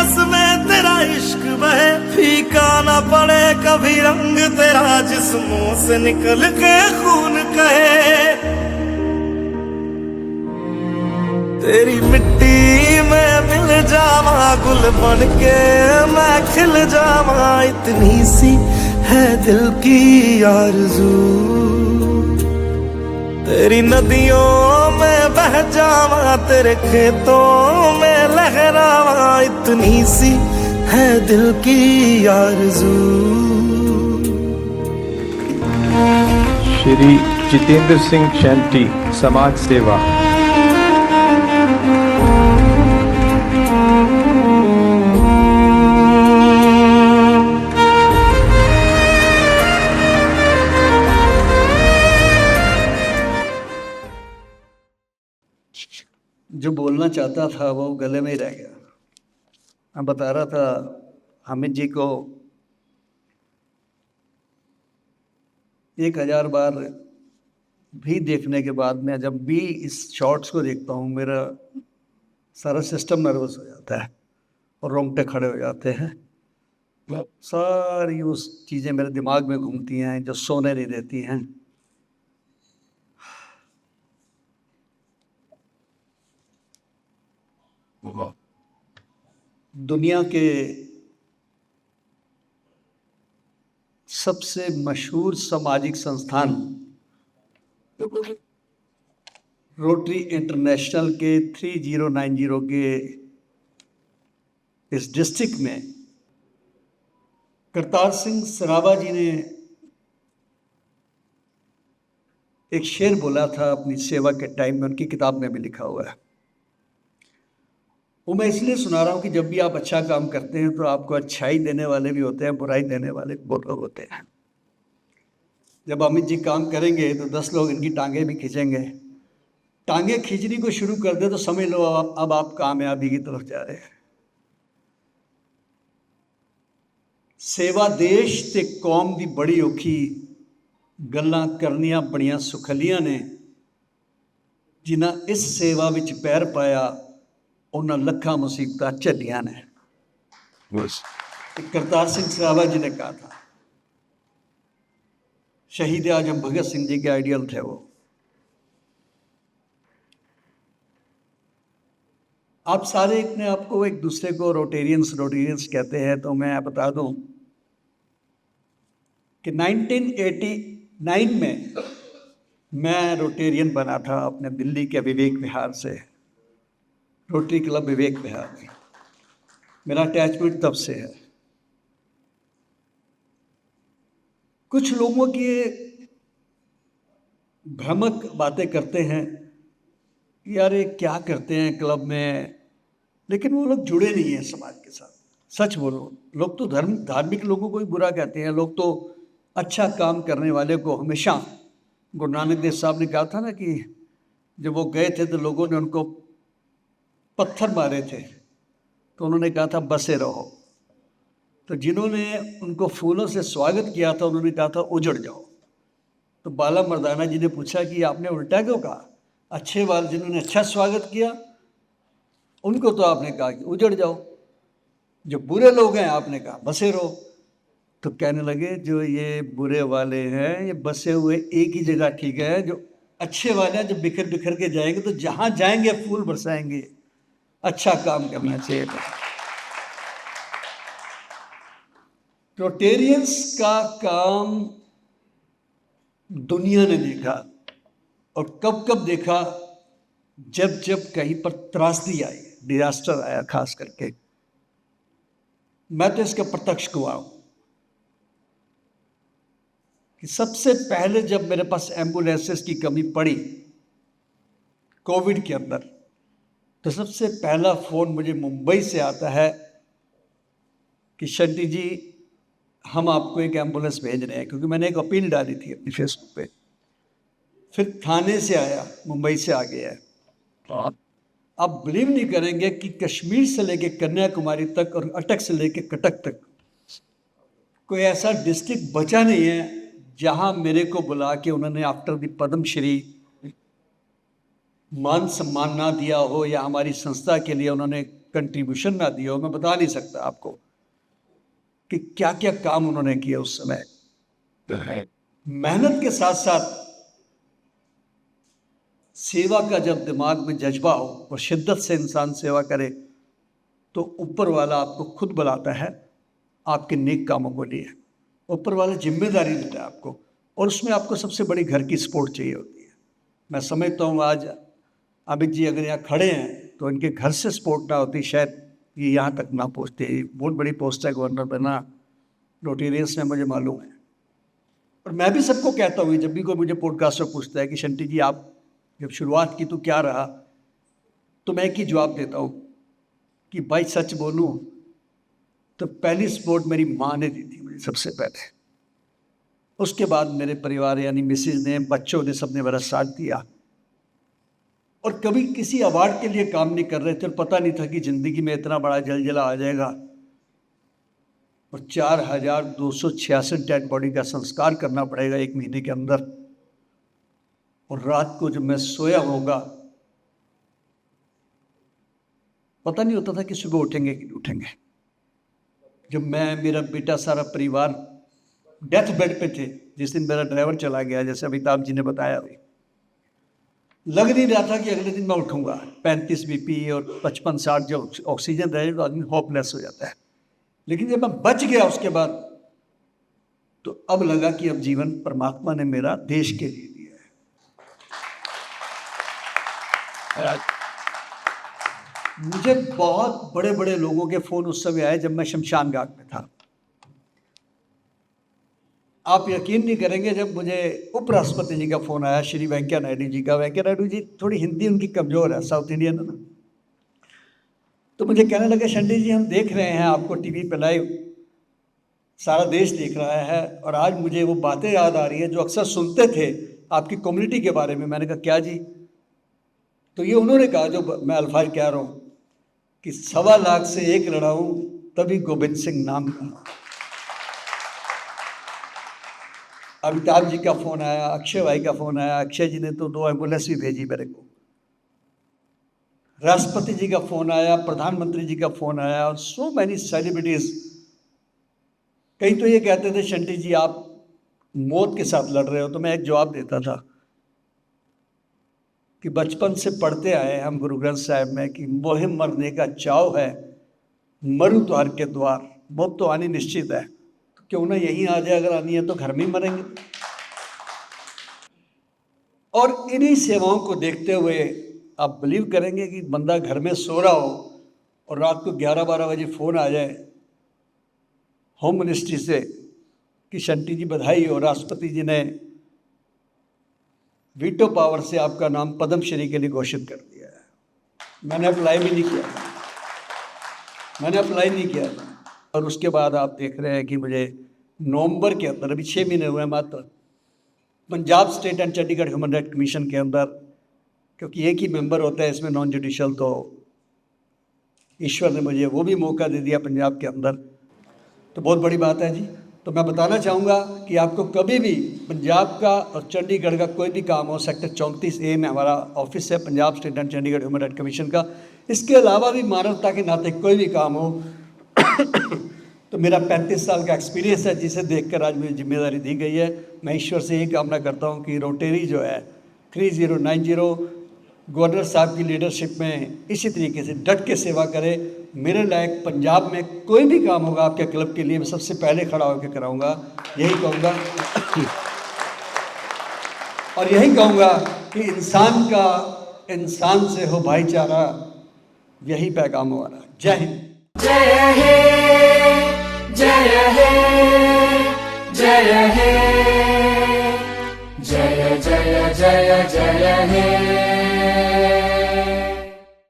नस में तेरा इश्क बहे, फीका ना पड़े कभी रंग तेरा, जिस्मों से निकल के खून कहे। तेरी मिट्टी में मिल जावा, गुल बन के मैं खिल जावा, इतनी सी है दिल की आरज़ू। तेरी नदियों में बह जावा, तेरे खेतों में लहरावा, इतनी सी है दिल की आरज़ू। श्री जितेंद्र सिंह शैंटी, समाज सेवा। जो बोलना चाहता था वो गले में ही रह गया। मैं बता रहा था हामिद जी को 1000 बार भी देखने के बाद में जब भी इस शॉट्स को देखता हूँ मेरा सारा सिस्टम नर्वस हो जाता है और रोंगटे खड़े हो जाते हैं। सारी उस चीज़ें मेरे दिमाग में घूमती हैं जो सोने नहीं देती हैं। दुनिया के सबसे मशहूर सामाजिक संस्थान रोटरी इंटरनेशनल के 3090 के इस डिस्ट्रिक्ट में करतार सिंह सराबा जी ने एक शेर बोला था अपनी सेवा के टाइम में, उनकी किताब में भी लिखा हुआ है। वो मैं इसलिए सुना रहा हूँ कि जब भी आप अच्छा काम करते हैं तो आपको अच्छाई देने वाले भी होते हैं, बुराई देने वाले बहुत लोग होते हैं। जब अमित जी काम करेंगे तो 10 लोग इनकी टांगें भी खींचेंगे। टांगें खींचने को शुरू कर दे तो समझ लो अब आप कामयाबी की तरफ जा रहे हैं। सेवा देश ते कौम दी बड़ी औखी, गल्लां करनियां बड़ियां सुखलियां ने, जिन्हां इस सेवा विच पैर पाया उन्हां लखां मुसीबतां झल्लियां ने। करतार सिंह सराबा जी ने कहा था, शहीद आजम भगत सिंह जी के आइडियल थे वो। आप सारे अपने आपको एक दूसरे को रोटेरियंस कहते हैं, तो मैं बता दूं कि 1989 में मैं रोटेरियन बना था अपने दिल्ली के विवेक विहार से, रोटरी क्लब विवेक विहार में। मेरा अटैचमेंट तब से है। कुछ लोगों की भ्रामक बातें करते हैं, यार ये क्या करते हैं क्लब में, लेकिन वो लोग जुड़े नहीं हैं समाज के साथ। सच बोलो, लोग तो धार्मिक लोगों को ही बुरा कहते हैं। लोग तो अच्छा काम करने वाले को हमेशा, गुरु नानक देव साहब ने कहा था ना कि जब वो गए थे तो लोगों ने उनको पत्थर मारे थे, तो उन्होंने कहा था बसे रहो। तो जिन्होंने उनको फूलों से स्वागत किया था उन्होंने कहा था उजड़ जाओ। तो बाला मर्दाना जी ने पूछा कि आपने उल्टा क्यों कहा? अच्छे वाले जिन्होंने अच्छा स्वागत किया उनको तो आपने कहा कि उजड़ जाओ, जो बुरे लोग हैं आपने कहा बसे रहो। तो कहने लगे जो ये बुरे वाले हैं ये बसे हुए एक ही जगह ठीक है, जो अच्छे वाले हैं जो बिखर बिखर के जाएंगे तो जहाँ जाएंगे फूल बरसाएंगे। अच्छा काम करना चाहिए। रोटेरियंस का काम दुनिया ने देखा, और कब कब देखा? जब जब कहीं पर त्रासदी आई, डिजास्टर आया खास करके। मैं तो इसका प्रत्यक्ष गवाह हूं कि सबसे पहले जब मेरे पास एम्बुलेंसेस की कमी पड़ी कोविड के अंदर, तो सबसे पहला फ़ोन मुझे मुंबई से आता है कि शंटी जी हम आपको एक एम्बुलेंस भेज रहे हैं, क्योंकि मैंने एक अपील डाली थी अपनी फेसबुक पे। फिर थाने से आया, मुंबई से आ गया है। आप बिलीव नहीं करेंगे कि कश्मीर से लेके कन्याकुमारी तक और अटक से लेके कटक तक कोई ऐसा डिस्ट्रिक्ट बचा नहीं है जहां मेरे को बुला के उन्होंने आफ्टर द पद्मश्री मान सम्मान ना दिया हो, या हमारी संस्था के लिए उन्होंने कंट्रीब्यूशन ना दिया हो, मैं बता नहीं सकता आपको कि क्या क्या काम उन्होंने किए उस समय। मेहनत के साथ साथ सेवा का जब दिमाग में जज्बा हो और शिद्दत से इंसान सेवा करे तो ऊपर वाला आपको खुद बुलाता है आपके नेक कामों को लिए। ऊपर वाला जिम्मेदारी देता है आपको, और उसमें आपको सबसे बड़ी घर की सपोर्ट चाहिए होती है। मैं समझता हूँ आज अमित जी अगर यहाँ खड़े हैं तो इनके घर से सपोर्ट ना होती शायद ये यहाँ तक ना पहुँचते। बहुत बड़ी पोस्ट है गवर्नर बनना, रोटेरियंस में मुझे मालूम है। और मैं भी सबको कहता हूँ, जब भी कोई मुझे पॉडकास्ट में पूछता है कि शंटी जी आप जब शुरुआत की तो क्या रहा, तो मैं एक ही जवाब देता हूँ कि भाई सच बोलूँ तो पहली सपोर्ट मेरी माँ ने दी थी मुझे सबसे पहले। उसके बाद मेरे परिवार यानी मिसेज ने, बच्चों ने, सबने मेरा साथ दिया। और कभी किसी अवार्ड के लिए काम नहीं कर रहे थे और पता नहीं था कि ज़िंदगी में इतना बड़ा जलजला आ जाएगा और 4266 डेड बॉडी का संस्कार करना पड़ेगा 1 महीने के अंदर। और रात को जब मैं सोया होगा पता नहीं होता था कि सुबह उठेंगे कि नहीं उठेंगे। जब मैं, मेरा बेटा, सारा परिवार डेथ बेड पे थे, जिस दिन मेरा ड्राइवर चला गया, जैसे अमिताभ जी ने बताया, अभी लग नहीं रहा था कि अगले दिन मैं उठूंगा। 35 BP और 55-60 जब ऑक्सीजन रहे तो आदमी होपलेस हो जाता है। लेकिन जब मैं बच गया उसके बाद तो अब लगा कि अब जीवन परमात्मा ने मेरा देश के लिए दिया है। मुझे बहुत बड़े बड़े लोगों के फोन उस समय आए जब मैं शमशान घाट में था। आप यकीन नहीं करेंगे, जब मुझे उपराष्ट्रपति जी का फ़ोन आया, श्री वेंकैया नायडू जी का। वेंकैया नायडू जी थोड़ी हिंदी उनकी कमज़ोर है, साउथ इंडियन है ना। तो मुझे कहने लगे शंटी जी हम देख रहे हैं आपको टीवी पे लाइव, सारा देश देख रहा है, और आज मुझे वो बातें याद आ रही है जो अक्सर सुनते थे आपकी कम्युनिटी के बारे में। मैंने कहा क्या जी? तो ये उन्होंने कहा जो मैं अल्फाज कह रहा हूँ कि 1.25 लाख से 1 लड़ा हूँ तभी गोविंद सिंह नाम का। अमिताभ जी का फ़ोन आया, अक्षय भाई का फ़ोन आया। अक्षय जी ने तो 2 एम्बुलेंस भी भेजी मेरे को। राष्ट्रपति जी का फ़ोन आया, प्रधानमंत्री जी का फ़ोन आया, और सो मैनी सेलिब्रिटीज़। कई तो ये कहते थे शंटी जी आप मौत के साथ लड़ रहे हो, तो मैं एक जवाब देता था कि बचपन से पढ़ते आए हम गुरु ग्रंथ साहिब में कि मोहे मरने का चाव है, मरु द्वार के द्वार। मौत तो आनी निश्चित है, तो क्यों ना यहीं आ जाए, अगर आनी है तो घर में ही मरेंगे। और इन्हीं सेवाओं को देखते हुए आप बिलीव करेंगे कि बंदा घर में सो रहा हो और रात को 11-12 बजे फ़ोन आ जाए होम मिनिस्ट्री से कि शंटी जी बधाई हो, राष्ट्रपति जी ने वीटो पावर से आपका नाम पद्मश्री के लिए घोषित कर दिया है। मैंने अप्लाई भी नहीं किया, मैंने अप्लाई नहीं किया। और उसके बाद आप देख रहे हैं कि मुझे नवंबर के अंदर, अभी 6 महीने हुए मात्र, Punjab state and Chandigarh human right commission के अंदर, क्योंकि एक ही मेंबर होता है इसमें नॉन जुडिशल, तो ईश्वर ने मुझे वो भी मौका दे दिया पंजाब के अंदर, तो बहुत बड़ी बात है जी। तो मैं बताना चाहूँगा कि आपको कभी भी पंजाब का और चंडीगढ़ का कोई भी काम हो, सेक्टर 34A में हमारा ऑफिस है, Punjab state and Chandigarh human right commission का। इसके अलावा भी मानवता के नाते कोई भी काम हो तो मेरा 35 साल का एक्सपीरियंस है, जिसे देखकर आज मुझे जिम्मेदारी दी गई है। मैं ईश्वर से यही कामना करता हूँ कि रोटेरी जो है 3090 गवर्नर साहब की लीडरशिप में इसी तरीके से डट के सेवा करे। मेरे लायक पंजाब में कोई भी काम होगा आपके क्लब के लिए, मैं सबसे पहले खड़ा होकर कराऊंगा, यही कहूँगा। और यही कहूँगा कि इंसान का इंसान से हो भाईचारा, यही पैगाम हमारा। जय हिंद। जय हे, जय हे, जय हे, जय जय जय जय हे।